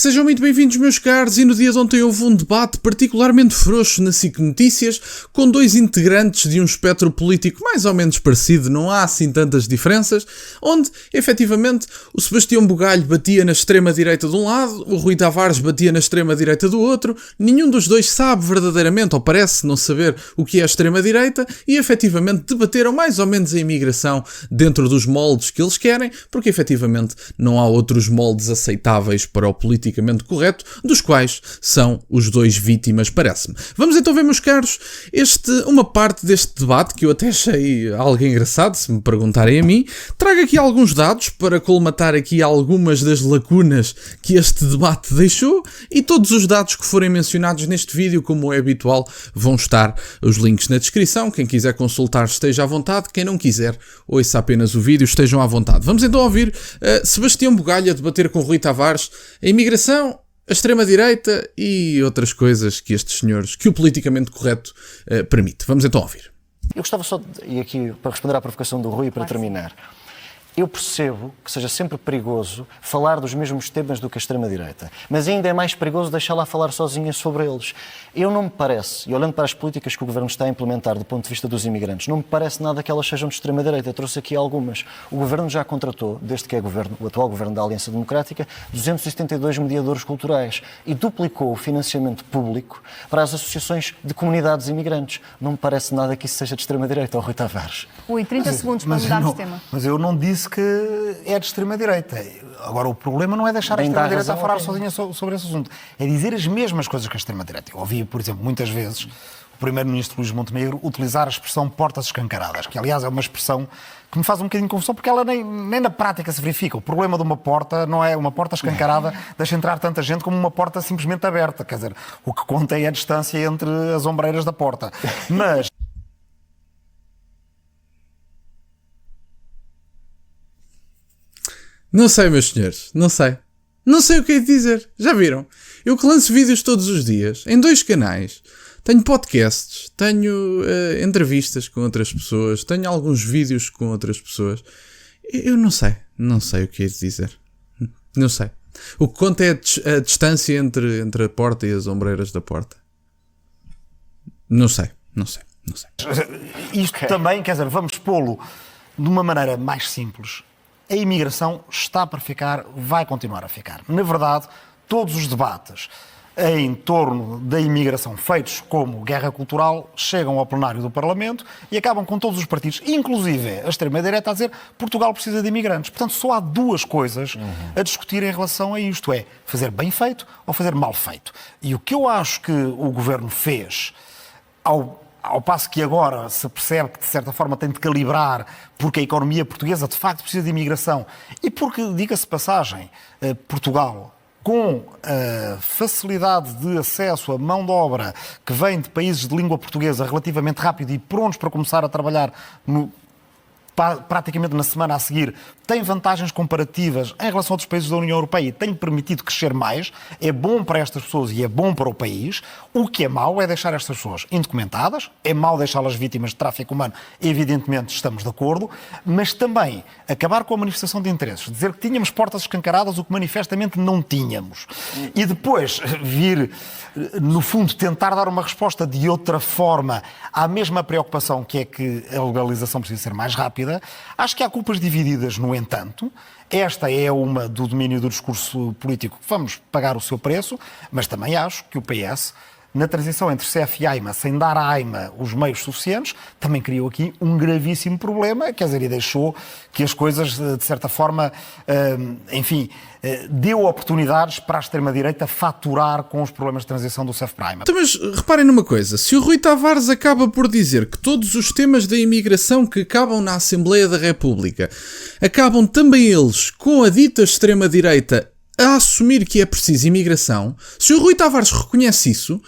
Sejam muito bem-vindos, meus caros, e no dia de ontem houve um debate particularmente frouxo na SIC Notícias, com dois integrantes de um espectro político mais ou menos parecido, não há assim tantas diferenças, onde, efetivamente, o Sebastião Bugalho batia na extrema-direita de um lado, o Rui Tavares batia na extrema-direita do outro, nenhum dos dois sabe verdadeiramente, ou parece não saber, o que é a extrema-direita, e efetivamente debateram mais ou menos a imigração dentro dos moldes que eles querem, porque efetivamente não há outros moldes aceitáveis para o politicamente correto, dos quais são os dois vítimas, parece-me. Vamos então ver, meus caros, uma parte deste debate, que eu até achei algo engraçado, se me perguntarem a mim. Trago aqui alguns dados para colmatar aqui algumas das lacunas que este debate deixou, e todos os dados que forem mencionados neste vídeo, como é habitual, vão estar os links na descrição. Quem quiser consultar esteja à vontade, quem não quiser, ouça apenas o vídeo, estejam à vontade. Vamos então ouvir Sebastião Bugalho a debater com Rui Tavares a imigração, a extrema-direita e outras coisas que estes senhores, que o politicamente correto permite. Vamos então ouvir. Eu gostava só, e aqui para responder à provocação do Rui e para terminar, eu percebo que seja sempre perigoso falar dos mesmos temas do que a extrema-direita, mas ainda é mais perigoso deixá-la falar sozinha sobre eles. Eu não me parece, e olhando para as políticas que o Governo está a implementar do ponto de vista dos imigrantes, não me parece nada que elas sejam de extrema-direita. Eu trouxe aqui algumas. O Governo já contratou, desde que é Governo, o atual Governo da Aliança Democrática, 272 mediadores culturais e duplicou o financiamento público para as associações de comunidades imigrantes. Não me parece nada que isso seja de extrema-direita, Rui Tavares. Ui, 30 segundos para mudar de tema. Mas eu não disse que é de extrema-direita. Agora, o problema não é deixar a extrema-direita a falar sozinha sobre esse assunto. É dizer as mesmas coisas que a extrema-direita. Eu ouvi, por exemplo, muitas vezes o Primeiro-Ministro Luís Montenegro utilizar a expressão portas escancaradas, que, aliás, é uma expressão que me faz um bocadinho de confusão, porque ela nem na prática se verifica. O problema de uma porta não é uma porta escancarada, deixa entrar tanta gente, como uma porta simplesmente aberta. Quer dizer, o que conta é a distância entre as ombreiras da porta. Mas... Não sei, meus senhores, não sei. Não sei o que é de dizer. Já viram? Eu que lanço vídeos todos os dias, em 2 canais, tenho podcasts, tenho entrevistas com outras pessoas, tenho alguns vídeos com outras pessoas. Eu não sei o que é de dizer. Não sei. O que conta é a distância entre a porta e as ombreiras da porta. Não sei. Isto também, quer dizer, vamos pô-lo de uma maneira mais simples. A imigração está para ficar, vai continuar a ficar. Na verdade, todos os debates em torno da imigração feitos como guerra cultural chegam ao plenário do Parlamento e acabam com todos os partidos, inclusive a extrema-direita, a dizer Portugal precisa de imigrantes. Portanto, só há duas coisas a discutir em relação a isto, é fazer bem feito ou fazer mal feito. E o que eu acho que o Governo fez ao passo que agora se percebe que, de certa forma, tem de calibrar porque a economia portuguesa, de facto, precisa de imigração e porque, diga-se passagem, Portugal, com a facilidade de acesso a mão de obra que vem de países de língua portuguesa relativamente rápido e prontos para começar a trabalhar praticamente na semana a seguir, tem vantagens comparativas em relação a outros países da União Europeia e tem permitido crescer mais, é bom para estas pessoas e é bom para o país. O que é mau é deixar estas pessoas indocumentadas, é mau deixá-las vítimas de tráfico humano, evidentemente estamos de acordo, mas também acabar com a manifestação de interesses, dizer que tínhamos portas escancaradas, o que manifestamente não tínhamos, e depois vir, no fundo, tentar dar uma resposta de outra forma à mesma preocupação que é que a legalização precisa ser mais rápida. Acho que há culpas divididas, no entanto. Esta é uma do domínio do discurso político que vamos pagar o seu preço, mas também acho que o PS, na transição entre CEF e AIMA, sem dar à AIMA os meios suficientes, também criou aqui um gravíssimo problema, quer dizer, e deixou que as coisas, de certa forma, deu oportunidades para a extrema-direita faturar com os problemas de transição do CEF para a AIMA. Então, mas reparem numa coisa, se o Rui Tavares acaba por dizer que todos os temas da imigração que acabam na Assembleia da República acabam também eles com a dita extrema-direita a assumir que é preciso imigração, se o Rui Tavares reconhece isso,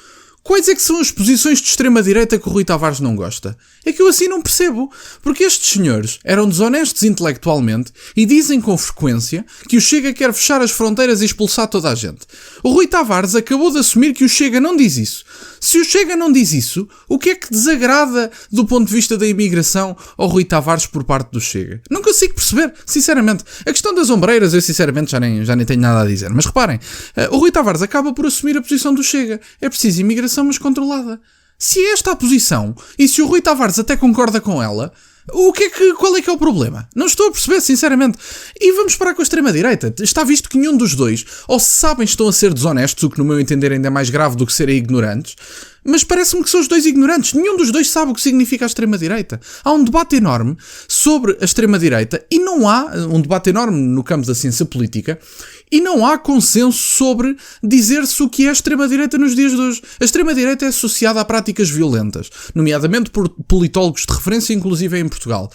Quais é que são as posições de extrema-direita que o Rui Tavares não gosta? É que eu assim não percebo. Porque estes senhores eram desonestos intelectualmente e dizem com frequência que o Chega quer fechar as fronteiras e expulsar toda a gente. O Rui Tavares acabou de assumir que o Chega não diz isso. Se o Chega não diz isso, o que é que desagrada do ponto de vista da imigração ao Rui Tavares por parte do Chega? Não consigo perceber, sinceramente. A questão das ombreiras, eu sinceramente já nem tenho nada a dizer. Mas reparem, o Rui Tavares acaba por assumir a posição do Chega. É preciso imigração, mas controlada. Se é esta a posição, e se o Rui Tavares até concorda com ela, qual é que é o problema? Não estou a perceber, sinceramente. E vamos parar com a extrema-direita. Está visto que nenhum dos dois, ou se sabem, estão a ser desonestos, o que no meu entender ainda é mais grave do que serem ignorantes, mas parece-me que são os dois ignorantes. Nenhum dos dois sabe o que significa a extrema-direita. Há um debate enorme sobre a extrema-direita e não há um debate enorme no campo da ciência política e não há consenso sobre dizer-se o que é a extrema-direita nos dias de hoje. A extrema-direita é associada a práticas violentas, nomeadamente por politólogos de referência, inclusive em Portugal.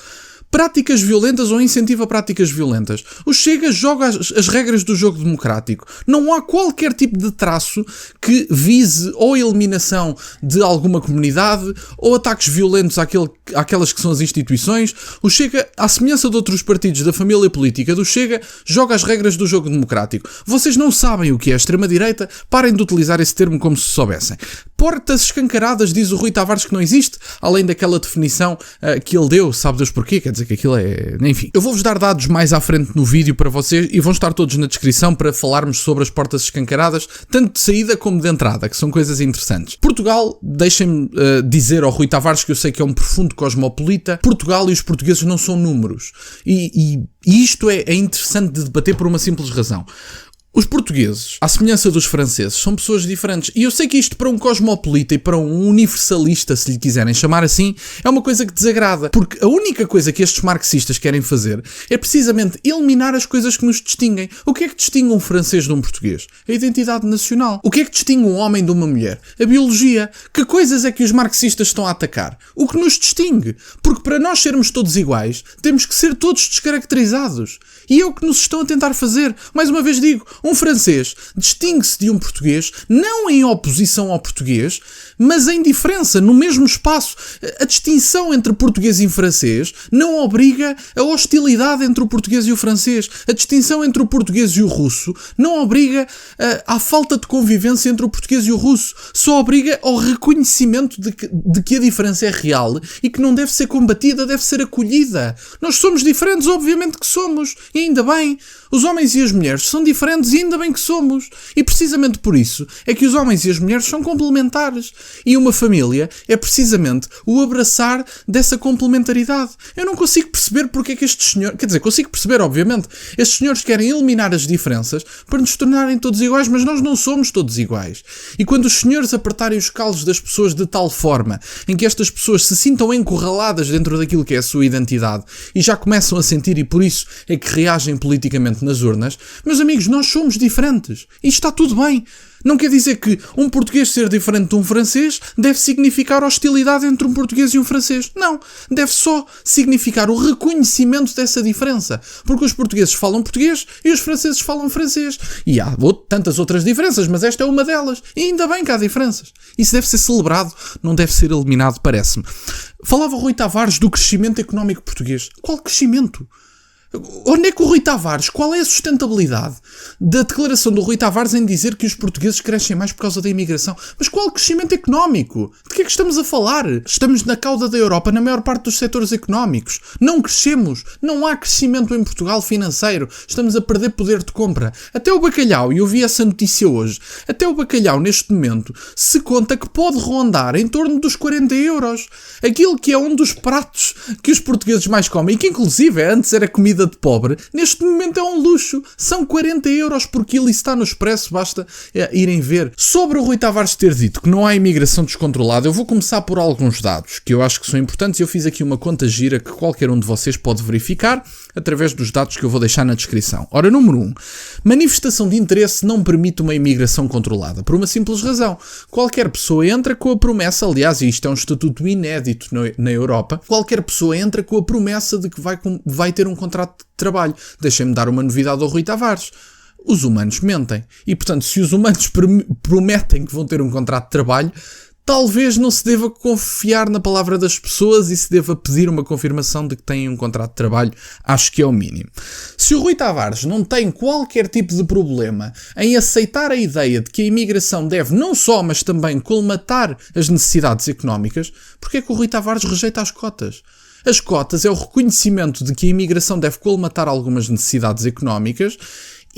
Práticas violentas ou incentivo a práticas violentas. O Chega joga as regras do jogo democrático. Não há qualquer tipo de traço que vise ou a eliminação de alguma comunidade ou ataques violentos àquelas que são as instituições. O Chega, à semelhança de outros partidos da família política do Chega, joga as regras do jogo democrático. Vocês não sabem o que é a extrema-direita? Parem de utilizar esse termo como se soubessem. Portas escancaradas, diz o Rui Tavares, que não existe, além daquela definição que ele deu, sabe Deus porquê, quer dizer que aquilo é... Enfim, eu vou-vos dar dados mais à frente no vídeo para vocês e vão estar todos na descrição para falarmos sobre as portas escancaradas, tanto de saída como de entrada, que são coisas interessantes. Portugal, deixem-me dizer ao Rui Tavares, que eu sei que é um profundo cosmopolita, Portugal e os portugueses não são números. E isto é interessante de debater por uma simples razão. Os portugueses, à semelhança dos franceses, são pessoas diferentes. E eu sei que isto para um cosmopolita e para um universalista, se lhe quiserem chamar assim, é uma coisa que desagrada. Porque a única coisa que estes marxistas querem fazer é precisamente eliminar as coisas que nos distinguem. O que é que distingue um francês de um português? A identidade nacional. O que é que distingue um homem de uma mulher? A biologia. Que coisas é que os marxistas estão a atacar? O que nos distingue. Porque para nós sermos todos iguais, temos que ser todos descaracterizados. E é o que nos estão a tentar fazer. Mais uma vez digo, um francês distingue-se de um português não em oposição ao português, mas em diferença, no mesmo espaço. A distinção entre português e francês não obriga a hostilidade entre o português e o francês. A distinção entre o português e o russo não obriga à falta de convivência entre o português e o russo. Só obriga ao reconhecimento de que a diferença é real e que não deve ser combatida, deve ser acolhida. Nós somos diferentes, obviamente que somos. E ainda bem. Os homens e as mulheres são diferentes e ainda bem que somos. E precisamente por isso é que os homens e as mulheres são complementares. E uma família é precisamente o abraçar dessa complementaridade. Eu não consigo perceber porque é que estes senhores... Quer dizer, consigo perceber, obviamente. Estes senhores querem eliminar as diferenças para nos tornarem todos iguais, mas nós não somos todos iguais. E quando os senhores apertarem os calos das pessoas de tal forma em que estas pessoas se sintam encurraladas dentro daquilo que é a sua identidade e já começam a sentir, e por isso é que reagem politicamente nas urnas, meus amigos, nós somos diferentes. E está tudo bem. Não quer dizer que um português ser diferente de um francês deve significar hostilidade entre um português e um francês. Não. Deve só significar o reconhecimento dessa diferença. Porque os portugueses falam português e os franceses falam francês. E há tantas outras diferenças, mas esta é uma delas. E ainda bem que há diferenças. Isso deve ser celebrado, não deve ser eliminado, parece-me. Falava Rui Tavares do crescimento económico português. Qual crescimento? Onde é que o Rui Tavares, qual é a sustentabilidade da declaração do Rui Tavares em dizer que os portugueses crescem mais por causa da imigração? Mas qual crescimento económico? De que é que estamos a falar? Estamos na cauda da Europa na maior parte dos setores económicos. Não crescemos. Não há crescimento em Portugal financeiro. Estamos a perder poder de compra. Até o bacalhau, e eu vi essa notícia hoje, até o bacalhau neste momento se conta que pode rondar em torno dos 40 euros. Aquilo que é um dos pratos que os portugueses mais comem e que inclusive antes era comida de pobre, neste momento é um luxo. São 40 euros por quilo e está no Expresso, basta irem ver. Sobre o Rui Tavares ter dito que não há imigração descontrolada, eu vou começar por alguns dados que eu acho que são importantes. Eu fiz aqui uma conta gira que qualquer um de vocês pode verificar através dos dados que eu vou deixar na descrição. Ora, número 1. Manifestação de interesse não permite uma imigração controlada, por uma simples razão. Qualquer pessoa entra com a promessa, aliás, e isto é um estatuto inédito na Europa, qualquer pessoa entra com a promessa de que vai ter um contrato de trabalho. Deixem-me dar uma novidade ao Rui Tavares. os humanos mentem. E, portanto, se os humanos prometem que vão ter um contrato de trabalho, talvez não se deva confiar na palavra das pessoas e se deva pedir uma confirmação de que têm um contrato de trabalho. Acho que é o mínimo. Se o Rui Tavares não tem qualquer tipo de problema em aceitar a ideia de que a imigração deve não só, mas também colmatar as necessidades económicas, porque é que o Rui Tavares rejeita as cotas? As cotas é o reconhecimento de que a imigração deve colmatar algumas necessidades económicas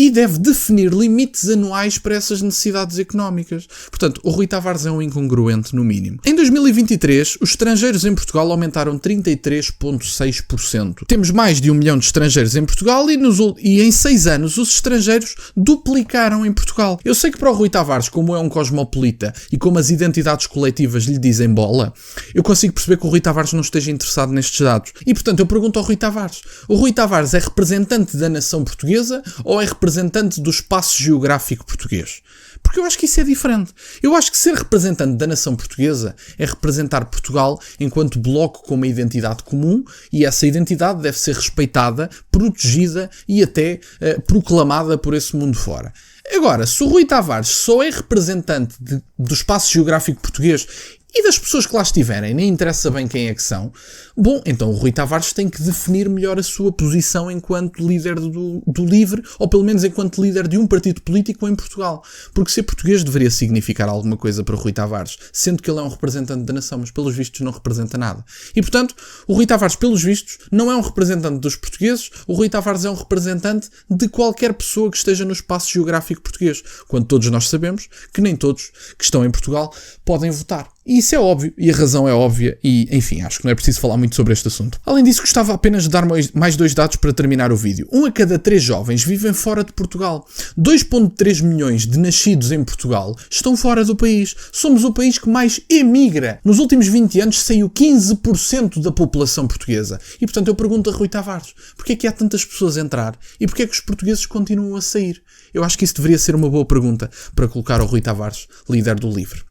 e deve definir limites anuais para essas necessidades económicas. Portanto, o Rui Tavares é um incongruente, no mínimo. Em 2023, os estrangeiros em Portugal aumentaram 33,6%. Temos mais de 1 milhão de estrangeiros em Portugal e em 6 anos os estrangeiros duplicaram em Portugal. Eu sei que para o Rui Tavares, como é um cosmopolita e como as identidades coletivas lhe dizem bola, eu consigo perceber que o Rui Tavares não esteja interessado nestes dados. E, portanto, eu pergunto ao Rui Tavares. O Rui Tavares é representante da nação portuguesa ou é representante do espaço geográfico português? Porque eu acho que isso é diferente. Eu acho que ser representante da nação portuguesa é representar Portugal enquanto bloco com uma identidade comum, e essa identidade deve ser respeitada, protegida e até proclamada por esse mundo fora. Agora, se o Rui Tavares só é representante do espaço geográfico português e das pessoas que lá estiverem, nem interessa bem quem é que são, bom, então o Rui Tavares tem que definir melhor a sua posição enquanto líder do LIVRE, ou pelo menos enquanto líder de um partido político em Portugal. Porque ser português deveria significar alguma coisa para o Rui Tavares, sendo que ele é um representante da nação, mas pelos vistos não representa nada. E, portanto, o Rui Tavares, pelos vistos, não é um representante dos portugueses, o Rui Tavares é um representante de qualquer pessoa que esteja no espaço geográfico português, quando todos nós sabemos que nem todos que estão em Portugal podem votar. E isso é óbvio, e a razão é óbvia, e, enfim, acho que não é preciso falar muito sobre este assunto. Além disso, gostava apenas de dar mais 2 dados para terminar o vídeo. 1 a cada 3 jovens vivem fora de Portugal. 2,3 milhões de nascidos em Portugal estão fora do país. Somos o país que mais emigra. Nos últimos 20 anos saiu 15% da população portuguesa. E, portanto, eu pergunto a Rui Tavares, porquê é que há tantas pessoas a entrar e porquê é que os portugueses continuam a sair? Eu acho que isso deveria ser uma boa pergunta para colocar ao Rui Tavares, líder do LIVRE.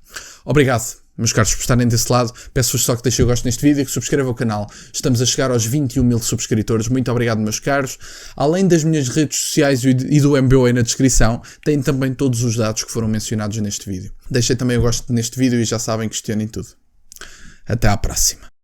Obrigado, meus caros, por estarem desse lado. Peço-vos só que deixem o gosto neste vídeo e que subscrevam o canal. Estamos a chegar aos 21 mil subscritores. Muito obrigado, meus caros. Além das minhas redes sociais e do MBO aí na descrição, têm também todos os dados que foram mencionados neste vídeo. Deixem também o gosto neste vídeo e já sabem, questionem tudo. Até à próxima.